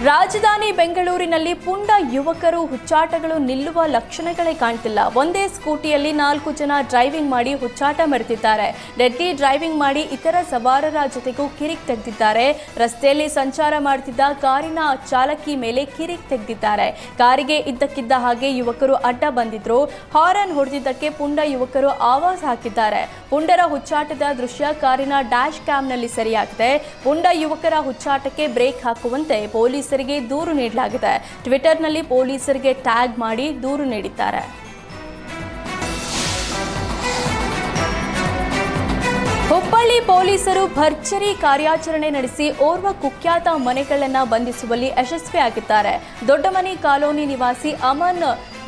ರಾಜಧಾನಿ ಬೆಂಗಳೂರಿನಲ್ಲಿ ಪುಂಡ ಯುವಕರು ಹುಚ್ಚಾಟಗಳು ನಿಲ್ಲುವ ಲಕ್ಷಣಗಳೇ ಕಾಣ್ತಿಲ್ಲ. ಒಂದೇ ಸ್ಕೂಟಿಯಲ್ಲಿ 4 ಜನ ಡ್ರೈವಿಂಗ್ ಮಾಡಿ ಹುಚ್ಚಾಟ ಮೆರೆದಿದ್ದಾರೆ. ಡೆಡ್ಲಿ ಡ್ರೈವಿಂಗ್ ಮಾಡಿ ಇತರ ಸವಾರರ ಜೊತೆಗೂ ಕಿರಿಕ್ ತೆಗೆದಿದ್ದಾರೆ. ರಸ್ತೆಯಲ್ಲಿ ಸಂಚಾರ ಮಾಡುತ್ತಿದ್ದ ಕಾರಿನ ಚಾಲಕಿ ಮೇಲೆ ಕಿರಿಕ್ ತೆಗೆದಿದ್ದಾರೆ. ಕಾರಿಗೆ ಇದ್ದಕ್ಕಿದ್ದ ಹಾಗೆ ಯುವಕರು ಅಡ್ಡ ಬಂದಿದ್ರು. ಹಾರನ್ ಹೊಡೆದಿದ್ದಕ್ಕೆ ಪುಂಡ ಯುವಕರು ಆವಾಜ್ ಹಾಕಿದ್ದಾರೆ. ಪುಂಡರ ಹುಚ್ಚಾಟದ ದೃಶ್ಯ ಕಾರಿನ ಡ್ಯಾಶ್ ಕ್ಯಾಮ್ನಲ್ಲಿ ಸೆರೆಯಾಗಿದೆ. ಪುಂಡ ಯುವಕರ ಹುಚ್ಚಾಟಕ್ಕೆ ಬ್ರೇಕ್ ಹಾಕುವಂತೆ ಪೊಲೀಸರಿಗೆ ದೂರು ನೀಡಲಾಗಿದೆ. ಟ್ವಿಟರ್ನಲ್ಲಿ ಪೊಲೀಸರಿಗೆ ಟ್ಯಾಗ್ ಮಾಡಿ ದೂರು ನೀಡಿದ್ದಾರೆ. ಹುಬ್ಬಳ್ಳಿ ಪೊಲೀಸರು ಭರ್ಜರಿ ಕಾರ್ಯಾಚರಣೆ ನಡೆಸಿ ಓರ್ವ ಕುಖ್ಯಾತ ಮನೆಗಳನ್ನು ಬಂಧಿಸುವಲ್ಲಿ ಯಶಸ್ವಿಯಾಗಿದ್ದಾರೆ. ದೊಡ್ಡಮನಿ ಕಾಲೋನಿ ನಿವಾಸಿ ಅಮನ್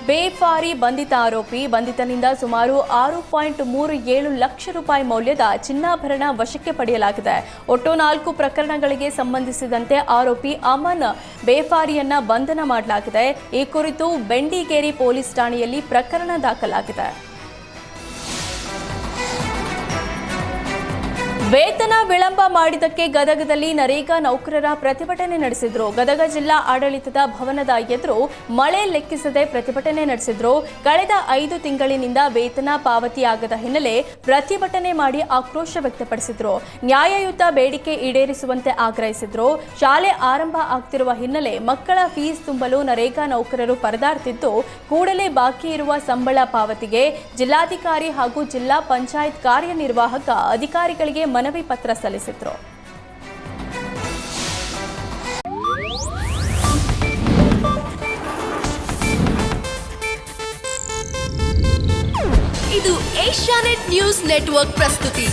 ಬೇಫಾರಿ ಬಂಧಿತ ಆರೋಪಿ. ಬಂಧಿತನಿಂದ ಸುಮಾರು 6.37 ಲಕ್ಷ ರೂಪಾಯಿ ಮೌಲ್ಯದ ಚಿನ್ನಾಭರಣ ವಶಕ್ಕೆ ಪಡೆಯಲಾಗಿದೆ. ಒಟ್ಟು 4 ಪ್ರಕರಣಗಳಿಗೆ ಸಂಬಂಧಿಸಿದಂತೆ ಆರೋಪಿ ಅಮನ್ ಬೇಫಾರಿಯನ್ನ ಬಂಧನ ಮಾಡಲಾಗಿದೆ. ಈ ಕುರಿತು ಬೆಂಡಿಗೇರಿ ಪೊಲೀಸ್ ಠಾಣೆಯಲ್ಲಿ ಪ್ರಕರಣ ದಾಖಲಾಗಿದೆ. ವೇತನ ವಿಳಂಬ ಮಾಡಿದ್ದಕ್ಕೆ ಗದಗದಲ್ಲಿ ನರೇಗಾ ನೌಕರರ ಪ್ರತಿಭಟನೆ ನಡೆಸಿದ್ರು. ಗದಗ ಜಿಲ್ಲಾ ಆಡಳಿತದ ಭವನದ ಎದುರು ಮಳೆ ಲೆಕ್ಕಿಸದೆ ಪ್ರತಿಭಟನೆ ನಡೆಸಿದ್ರು. ಕಳೆದ 5 ತಿಂಗಳಿನಿಂದ ವೇತನ ಪಾವತಿಯಾಗದ ಹಿನ್ನೆಲೆ ಪ್ರತಿಭಟನೆ ಮಾಡಿ ಆಕ್ರೋಶ ವ್ಯಕ್ತಪಡಿಸಿದ್ರು. ನ್ಯಾಯಯುತ ಬೇಡಿಕೆ ಈಡೇರಿಸುವಂತೆ ಆಗ್ರಹಿಸಿದ್ರು. ಶಾಲೆ ಆರಂಭ ಆಗ್ತಿರುವ ಹಿನ್ನೆಲೆ ಮಕ್ಕಳ ಫೀಸ್ ತುಂಬಲು ನರೇಗಾ ನೌಕರರು ಪರದಾಡ್ತಿದ್ದು, ಕೂಡಲೇ ಬಾಕಿ ಇರುವ ಸಂಬಳ ಪಾವತಿಗೆ ಜಿಲ್ಲಾಧಿಕಾರಿ ಹಾಗೂ ಜಿಲ್ಲಾ ಪಂಚಾಯತ್ ಕಾರ್ಯನಿರ್ವಾಹಕ ಅಧಿಕಾರಿಗಳಿಗೆ ಮನವಿ ಪತ್ರ ಸಲ್ಲಿಸಿದ್ರು. ಇದು ಏಷ್ಯಾನೆಟ್ ನ್ಯೂಸ್ ನೆಟ್ವರ್ಕ್ ಪ್ರಸ್ತುತಿ.